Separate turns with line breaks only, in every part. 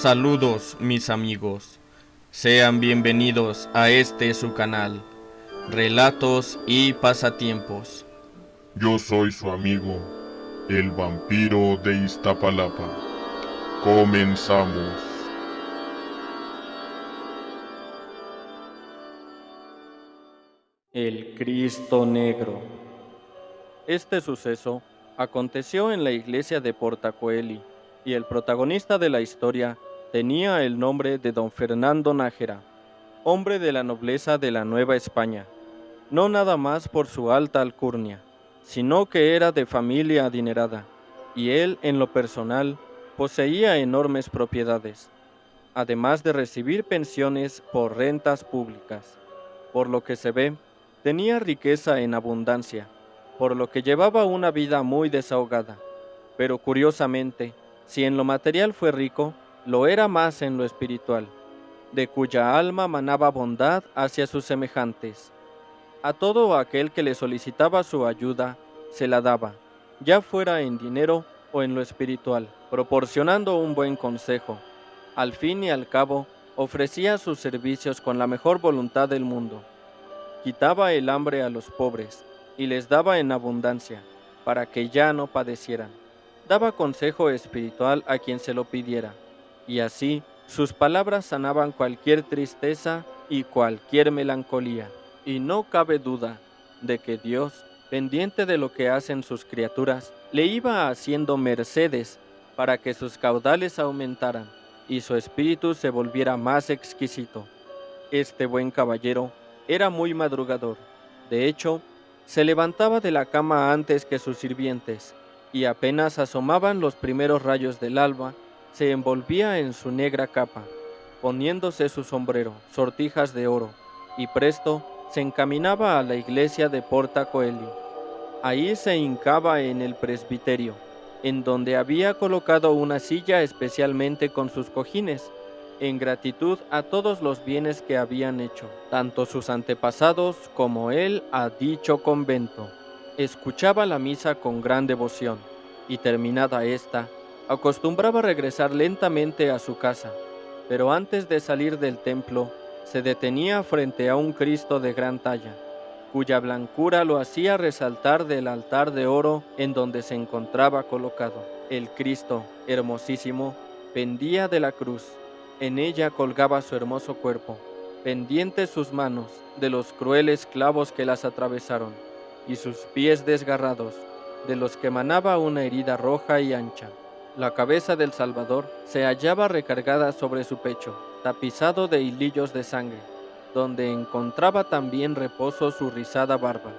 Saludos mis amigos, sean bienvenidos a este su canal, Relatos y Pasatiempos.
Yo soy su amigo, el vampiro de Iztapalapa. Comenzamos.
El Cristo Negro. Este suceso aconteció en la iglesia de Portacoeli, y el protagonista de la historia tenía el nombre de don Fernando Nájera, hombre de la nobleza de la Nueva España, no nada más por su alta alcurnia, sino que era de familia adinerada, y él en lo personal poseía enormes propiedades, además de recibir pensiones por rentas públicas. Por lo que se ve, tenía riqueza en abundancia, por lo que llevaba una vida muy desahogada. Pero curiosamente, si en lo material fue rico, lo era más en lo espiritual, de cuya alma manaba bondad hacia sus semejantes. A todo aquel que le solicitaba su ayuda, se la daba, ya fuera en dinero o en lo espiritual, proporcionando un buen consejo. Al fin y al cabo, ofrecía sus servicios con la mejor voluntad del mundo. Quitaba el hambre a los pobres y les daba en abundancia, para que ya no padecieran. Daba consejo espiritual a quien se lo pidiera, y así sus palabras sanaban cualquier tristeza y cualquier melancolía. Y no cabe duda de que Dios, pendiente de lo que hacen sus criaturas, le iba haciendo mercedes para que sus caudales aumentaran y su espíritu se volviera más exquisito. Este buen caballero era muy madrugador. De hecho, se levantaba de la cama antes que sus sirvientes, y apenas asomaban los primeros rayos del alba, se envolvía en su negra capa, poniéndose su sombrero, sortijas de oro, y presto se encaminaba a la iglesia de Porta Coeli. Ahí se hincaba en el presbiterio, en donde había colocado una silla especialmente con sus cojines, en gratitud a todos los bienes que habían hecho, tanto sus antepasados como él a dicho convento. Escuchaba la misa con gran devoción, y terminada esta, acostumbraba regresar lentamente a su casa, pero antes de salir del templo, se detenía frente a un Cristo de gran talla, cuya blancura lo hacía resaltar del altar de oro en donde se encontraba colocado. El Cristo, hermosísimo, pendía de la cruz. En ella colgaba su hermoso cuerpo, pendientes sus manos de los crueles clavos que las atravesaron, y sus pies desgarrados, de los que manaba una herida roja y ancha. La cabeza del Salvador se hallaba recargada sobre su pecho, tapizado de hilillos de sangre, donde encontraba también reposo su rizada barba.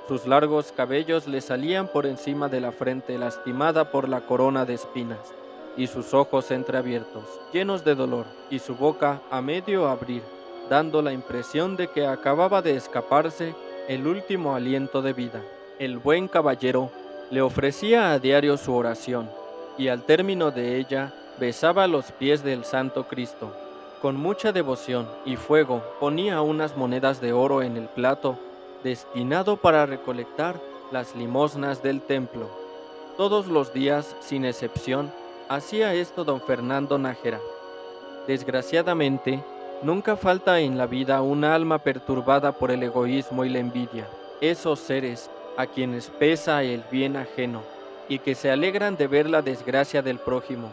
Sus largos cabellos le salían por encima de la frente lastimada por la corona de espinas, y sus ojos entreabiertos, llenos de dolor, y su boca a medio abrir, dando la impresión de que acababa de escaparse el último aliento de vida. El buen caballero le ofrecía a diario su oración, y al término de ella besaba los pies del Santo Cristo. Con mucha devoción y fuego ponía unas monedas de oro en el plato, destinado para recolectar las limosnas del templo. Todos los días, sin excepción, hacía esto don Fernando Nájera. Desgraciadamente, nunca falta en la vida una alma perturbada por el egoísmo y la envidia, esos seres a quienes pesa el bien ajeno y que se alegran de ver la desgracia del prójimo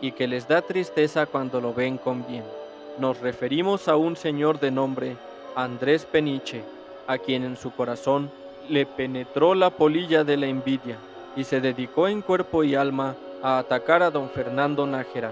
y que les da tristeza cuando lo ven con bien. Nos referimos a un señor de nombre Andrés Peniche, a quien en su corazón le penetró la polilla de la envidia y se dedicó en cuerpo y alma a atacar a don Fernando Nájera.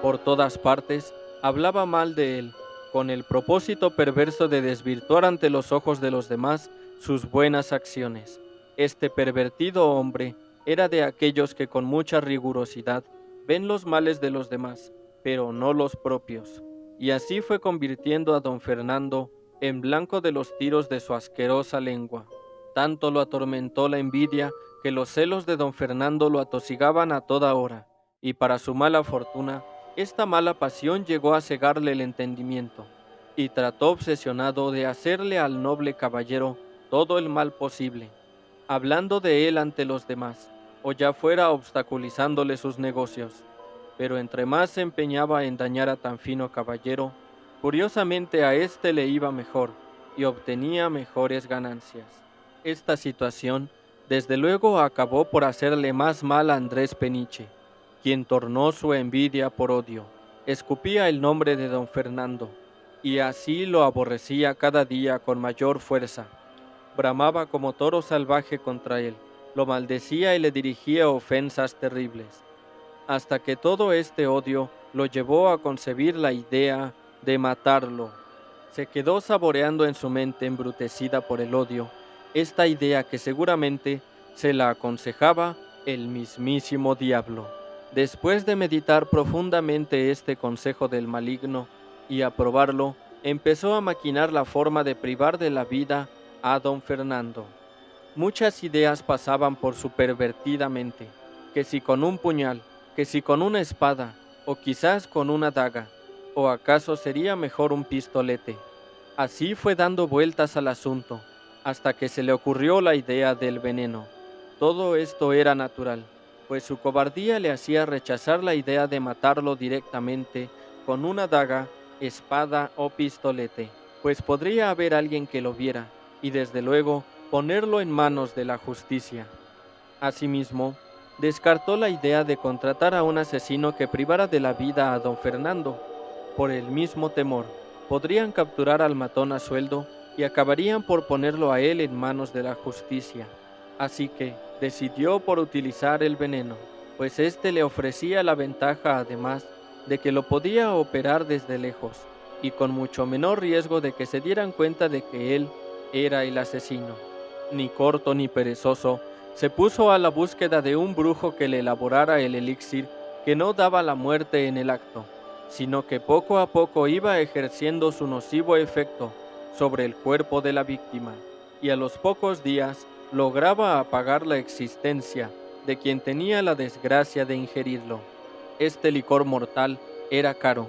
Por todas partes hablaba mal de él, con el propósito perverso de desvirtuar ante los ojos de los demás sus buenas acciones. Este pervertido hombre era de aquellos que con mucha rigurosidad ven los males de los demás, pero no los propios, y así fue convirtiendo a don Fernando en blanco de los tiros de su asquerosa lengua. Tanto lo atormentó la envidia que los celos de don Fernando lo atosigaban a toda hora, y para su mala fortuna, esta mala pasión llegó a cegarle el entendimiento, y trató obsesionado de hacerle al noble caballero todo el mal posible, hablando de él ante los demás, o ya fuera obstaculizándole sus negocios. pero entre más se empeñaba en dañar a tan fino caballero, curiosamente a éste le iba mejor y obtenía mejores ganancias. Esta situación, desde luego, acabó por hacerle más mal a Andrés Peniche, quien tornó su envidia por odio, escupía el nombre de don Fernando, y así lo aborrecía cada día con mayor fuerza. Bramaba como toro salvaje contra él, lo maldecía y le dirigía ofensas terribles, hasta que todo este odio lo llevó a concebir la idea de matarlo. Se quedó saboreando en su mente embrutecida por el odio esta idea que seguramente se la aconsejaba el mismísimo diablo. Después de meditar profundamente este consejo del maligno y aprobarlo, empezó a maquinar la forma de privar de la vida a don Fernando. Muchas ideas pasaban por su pervertida mente, que si con un puñal, que si con una espada, o quizás con una daga, o acaso sería mejor un pistolete. Así fue dando vueltas al asunto, hasta que se le ocurrió la idea del veneno. Todo esto era natural, pues su cobardía le hacía rechazar la idea de matarlo directamente con una daga, espada o pistolete, pues podría haber alguien que lo viera, y desde luego ponerlo en manos de la justicia. Asimismo, descartó la idea de contratar a un asesino que privara de la vida a don Fernando. Por el mismo temor, podrían capturar al matón a sueldo y acabarían por ponerlo a él en manos de la justicia. Así que decidió por utilizar el veneno, pues éste le ofrecía la ventaja además de que lo podía operar desde lejos y con mucho menor riesgo de que se dieran cuenta de que él era el asesino. Ni corto ni perezoso, se puso a la búsqueda de un brujo que le elaborara el elixir que no daba la muerte en el acto, sino que poco a poco iba ejerciendo su nocivo efecto sobre el cuerpo de la víctima, y a los pocos días lograba apagar la existencia de quien tenía la desgracia de ingerirlo. Este licor mortal era caro,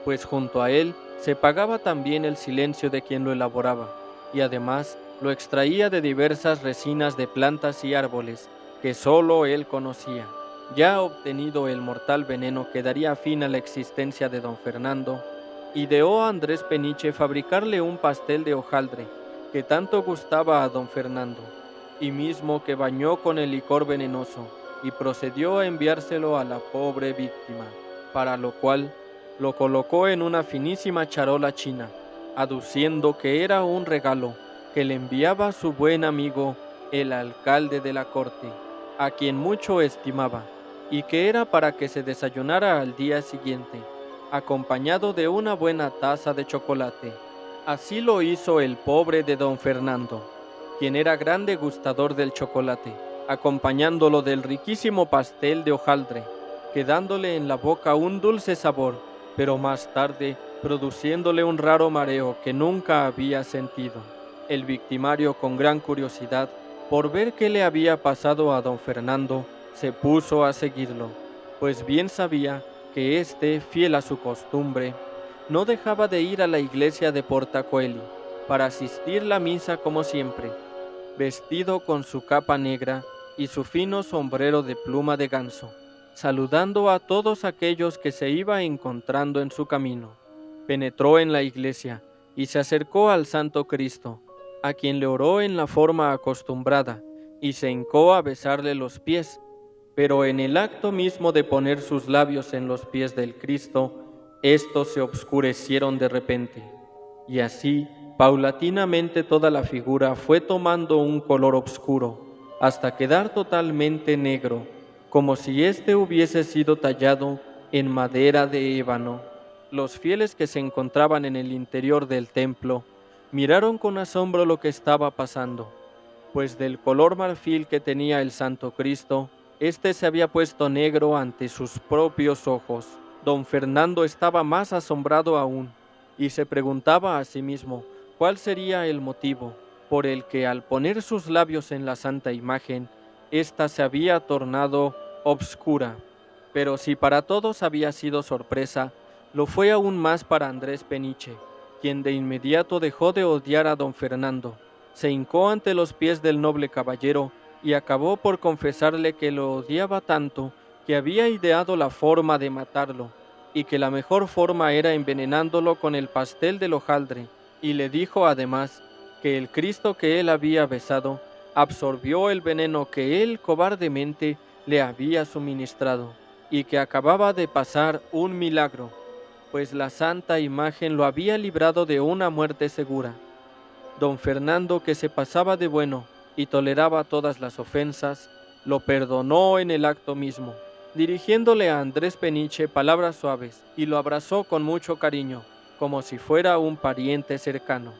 pues junto a él se pagaba también el silencio de quien lo elaboraba, y además lo extraía de diversas resinas de plantas y árboles que sólo él conocía. Ya obtenido el mortal veneno que daría fin a la existencia de don Fernando, ideó a Andrés Peniche fabricarle un pastel de hojaldre que tanto gustaba a don Fernando, y mismo que bañó con el licor venenoso y procedió a enviárselo a la pobre víctima, para lo cual lo colocó en una finísima charola china, aduciendo que era un regalo que le enviaba su buen amigo el alcalde de la corte, a quien mucho estimaba, y que era para que se desayunara al día siguiente, acompañado de una buena taza de chocolate. Así lo hizo el pobre de don Fernando, quien era gran degustador del chocolate, acompañándolo del riquísimo pastel de hojaldre, quedándole en la boca un dulce sabor, pero más tarde produciéndole un raro mareo que nunca había sentido. El victimario, con gran curiosidad por ver qué le había pasado a don Fernando, se puso a seguirlo, pues bien sabía que éste, fiel a su costumbre, no dejaba de ir a la iglesia de Portacoeli para asistir la misa como siempre, vestido con su capa negra y su fino sombrero de pluma de ganso, saludando a todos aquellos que se iba encontrando en su camino. Penetró en la iglesia y se acercó al Santo Cristo, a quien le oró en la forma acostumbrada, y se hincó a besarle los pies, pero en el acto mismo de poner sus labios en los pies del Cristo, estos se obscurecieron de repente, y así, paulatinamente toda la figura fue tomando un color oscuro, hasta quedar totalmente negro, como si éste hubiese sido tallado en madera de ébano. Los fieles que se encontraban en el interior del templo miraron con asombro lo que estaba pasando, pues del color marfil que tenía el Santo Cristo, éste se había puesto negro ante sus propios ojos. Don Fernando estaba más asombrado aún, y se preguntaba a sí mismo cuál sería el motivo por el que al poner sus labios en la santa imagen, ésta se había tornado obscura. Pero si para todos había sido sorpresa, lo fue aún más para Andrés Peniche, quien de inmediato dejó de odiar a don Fernando, se hincó ante los pies del noble caballero y acabó por confesarle que lo odiaba tanto que había ideado la forma de matarlo, y que la mejor forma era envenenándolo con el pastel del hojaldre, y le dijo además que el Cristo que él había besado absorbió el veneno que él cobardemente le había suministrado, y que acababa de pasar un milagro, pues la santa imagen lo había librado de una muerte segura. Don Fernando, que se pasaba de bueno y toleraba todas las ofensas, lo perdonó en el acto mismo, dirigiéndole a Andrés Peniche palabras suaves, y lo abrazó con mucho cariño, como si fuera un pariente cercano.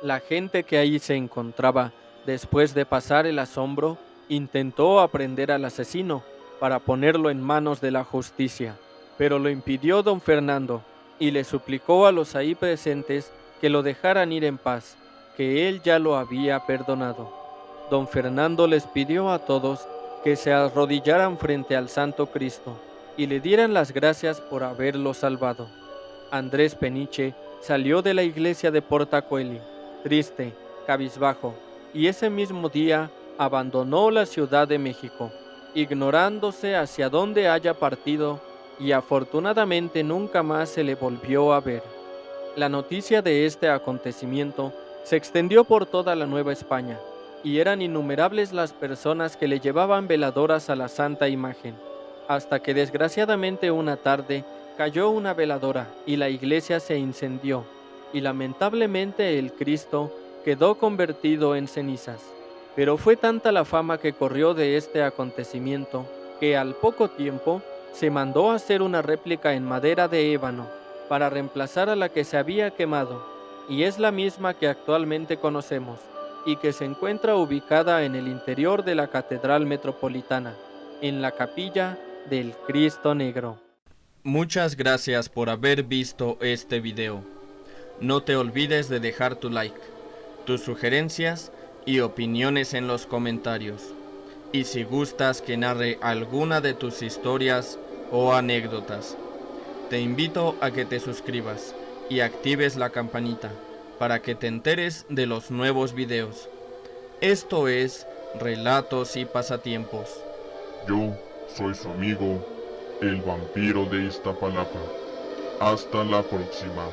La gente que ahí se encontraba, después de pasar el asombro, intentó aprender al asesino para ponerlo en manos de la justicia, pero lo impidió don Fernando, y le suplicó a los ahí presentes que lo dejaran ir en paz, que él ya lo había perdonado. Don Fernando les pidió a todos que se arrodillaran frente al Santo Cristo y le dieran las gracias por haberlo salvado. Andrés Peniche salió de la iglesia de Portacueli, triste, cabizbajo, y ese mismo día abandonó la Ciudad de México, ignorándose hacia dónde haya partido, y afortunadamente nunca más se le volvió a ver. La noticia de este acontecimiento se extendió por toda la Nueva España, y eran innumerables las personas que le llevaban veladoras a la santa imagen, hasta que desgraciadamente una tarde cayó una veladora y la iglesia se incendió, y lamentablemente el Cristo quedó convertido en cenizas. Pero fue tanta la fama que corrió de este acontecimiento, que al poco tiempo se mandó hacer una réplica en madera de ébano, para reemplazar a la que se había quemado, y es la misma que actualmente conocemos, y que se encuentra ubicada en el interior de la Catedral Metropolitana, en la capilla del Cristo Negro. Muchas gracias por haber visto este video. No te olvides de dejar tu like, tus sugerencias y opiniones en los comentarios. Y si gustas que narre alguna de tus historias o anécdotas, te invito a que te suscribas y actives la campanita para que te enteres de los nuevos videos. Esto es Relatos y Pasatiempos.
Yo soy su amigo, el vampiro de Iztapalapa. Hasta la próxima.